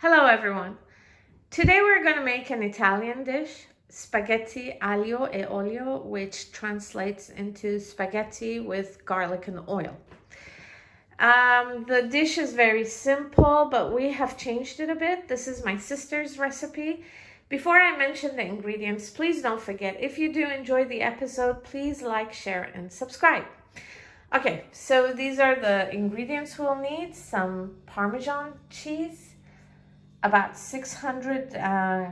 Hello everyone. Today we're going to make an Italian dish, spaghetti aglio e olio, which translates into spaghetti with garlic and oil. The dish is very simple, but we have changed it a bit. This is my sister's recipe. Before I mention the ingredients, please don't forget, if you do enjoy the episode, please like, share, and subscribe. Okay, so these are the ingredients we'll need. Some Parmesan cheese, about 600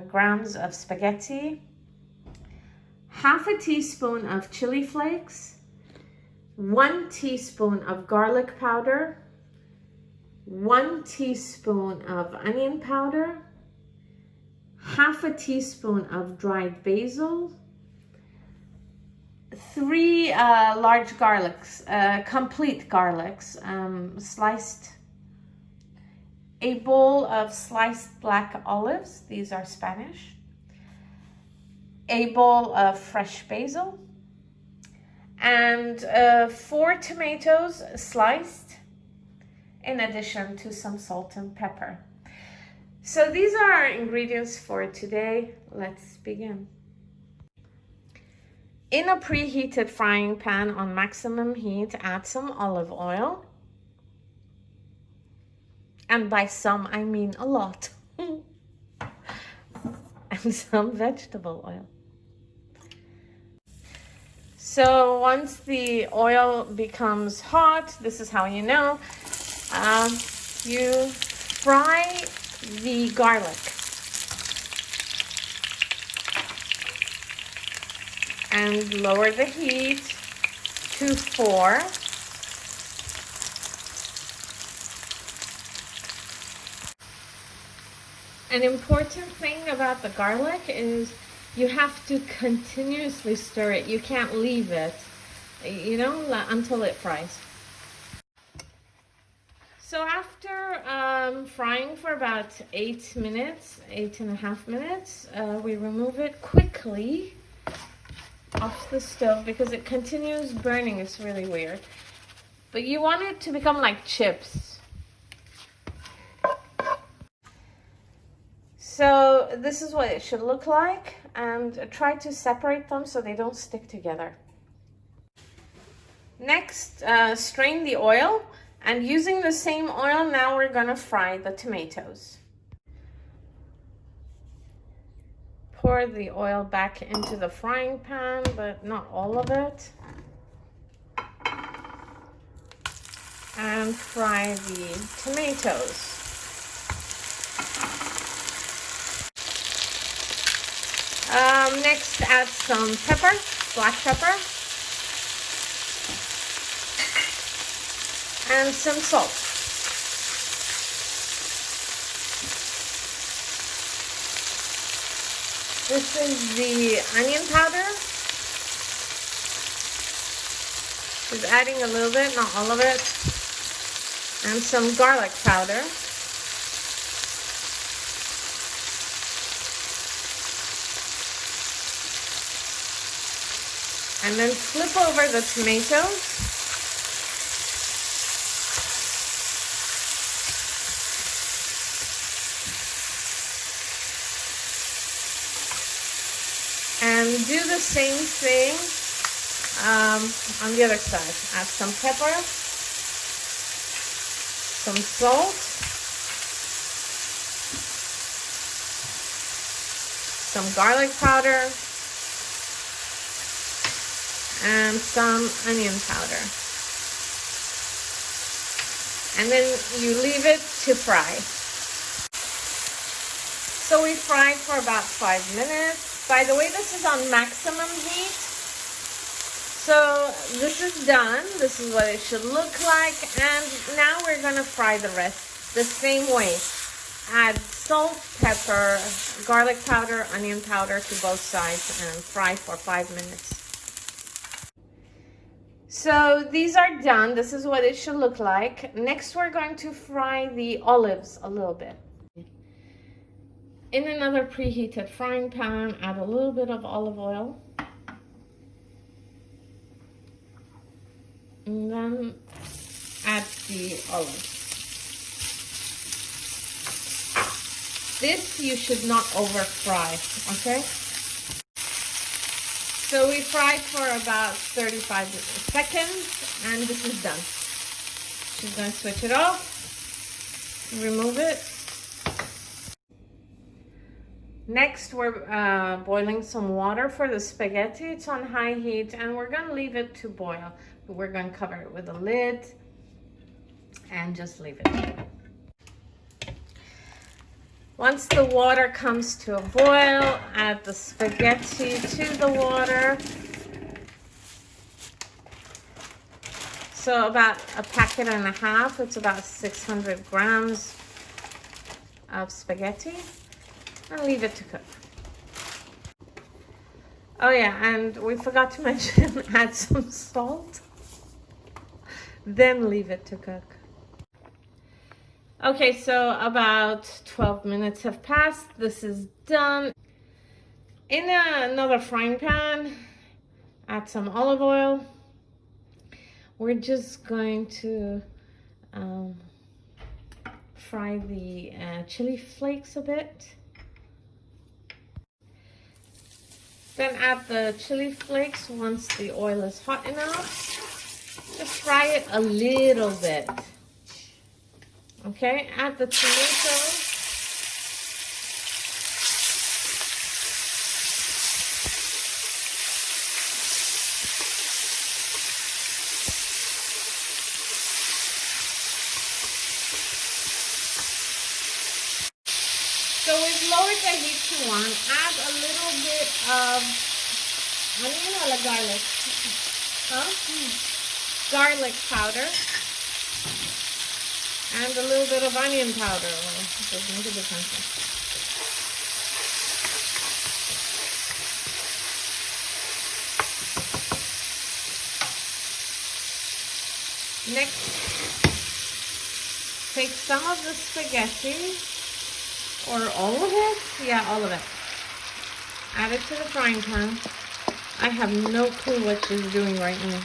grams of spaghetti, half a teaspoon of chili flakes, 1 teaspoon of garlic powder, 1 teaspoon of onion powder, half a teaspoon of dried basil, 3 large garlics, complete garlics, sliced, a bowl of sliced black olives, these are Spanish, a bowl of fresh basil, and 4 tomatoes sliced, in addition to some salt and pepper. So these are our ingredients for today. Let's begin. In a preheated frying pan on maximum heat, add some olive oil. And by some, I mean a lot. And some vegetable oil. So once the oil becomes hot, this is how you know, you fry the garlic. And lower the heat to 4. An important thing about the garlic is you have to continuously stir it. You can't leave it, until it fries. So after frying for about 8 minutes, 8.5 minutes, we remove it quickly off the stove because it continues burning. It's really weird. But you want it to become like chips. So this is what it should look like, and try to separate them so they don't stick together. Next, strain the oil, and using the same oil, now we're gonna fry the tomatoes. Pour the oil back into the frying pan, but not all of it. And fry the tomatoes. Next, add some pepper, black pepper, and some salt. This is the onion powder. Just adding a little bit, not all of it, and some garlic powder. And then flip over the tomatoes. And do the same thing on the other side. Add some pepper, some salt, some garlic powder, and some onion powder. And then you leave it to fry. So we fried for about 5 minutes. By the way, this is on maximum heat. So this is done. This is what it should look like. And now we're gonna fry the rest the same way. Add salt, pepper, garlic powder, onion powder to both sides and fry for 5 minutes. So these are done. This is what it should look like. Next, we're going to fry the olives a little bit. In another preheated frying pan, add a little bit of olive oil. And then add the olives. This you should not over fry, okay? So we fried for about 35 seconds and this is done. She's gonna switch it off, remove it. Next, we're boiling some water for the spaghetti. It's on high heat and we're gonna leave it to boil. We're gonna cover it with a lid and just leave it. Once the water comes to a boil, add the spaghetti to the water. So about a packet and a half, it's about 600 grams of spaghetti. And leave it to cook. Oh yeah, and we forgot to mention, add some salt. Then leave it to cook. Okay, so about 12 minutes have passed. This is done. In another frying pan, add some olive oil. We're just going to fry the chili flakes a bit. Then add the chili flakes once the oil is hot enough. Just fry it a little bit. Okay, add the tomatoes. So we've lowered the heat to 1. Add a little bit of onion or garlic. Garlic powder. And a little bit of onion powder. Well, it doesn't make a difference. Next, take some of the spaghetti. Or all of it? Yeah, all of it. Add it to the frying pan. I have no clue what she's doing right now.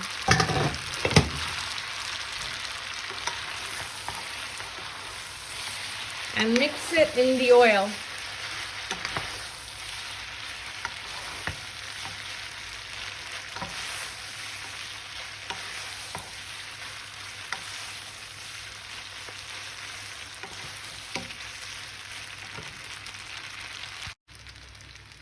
And mix it in the oil.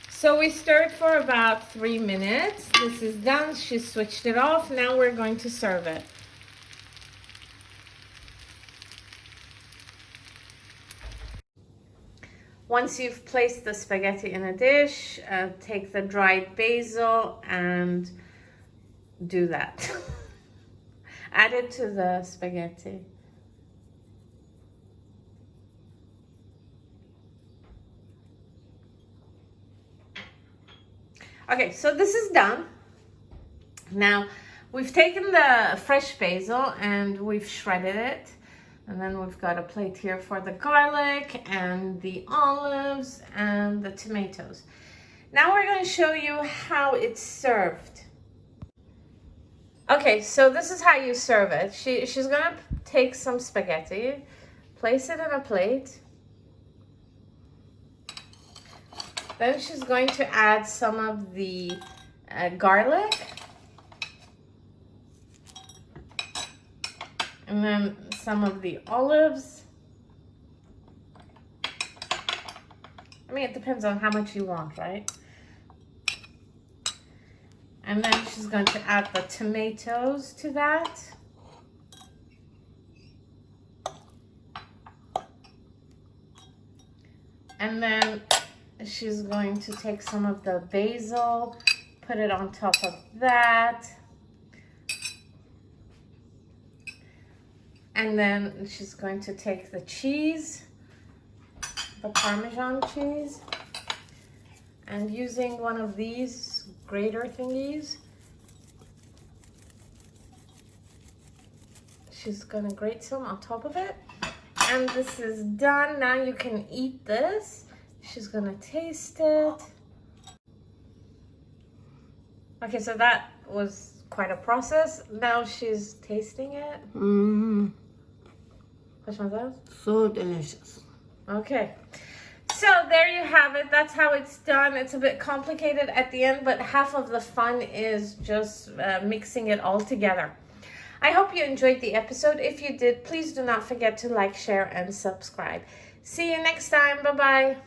So we stirred for about 3 minutes. This is done. She switched it off. Now we're going to serve it. Once you've placed the spaghetti in a dish, take the dried basil and do that. Add it to the spaghetti. Okay, so this is done. Now, we've taken the fresh basil and we've shredded it. And then we've got a plate here for the garlic and the olives and the tomatoes. Now we're going to show you how it's served. Okay, so this is how you serve it. She's going to take some spaghetti, place it in a plate. Then she's going to add some of the garlic. And then some of the olives. I mean, it depends on how much you want, right? And then she's going to add the tomatoes to that. And then she's going to take some of the basil, put it on top of that. And then she's going to take the cheese, the Parmesan cheese, and using one of these grater thingies, she's gonna grate some on top of it. And this is done. Now you can eat this. She's gonna taste it. Okay, so that was quite a process. Now she's tasting it. Mm-hmm. Which one's that? So delicious. Okay. So there you have it. That's how it's done. It's a bit complicated at the end, but half of the fun is just mixing it all together. I hope you enjoyed the episode. If you did, please do not forget to like, share, and subscribe. See you next time. Bye-bye.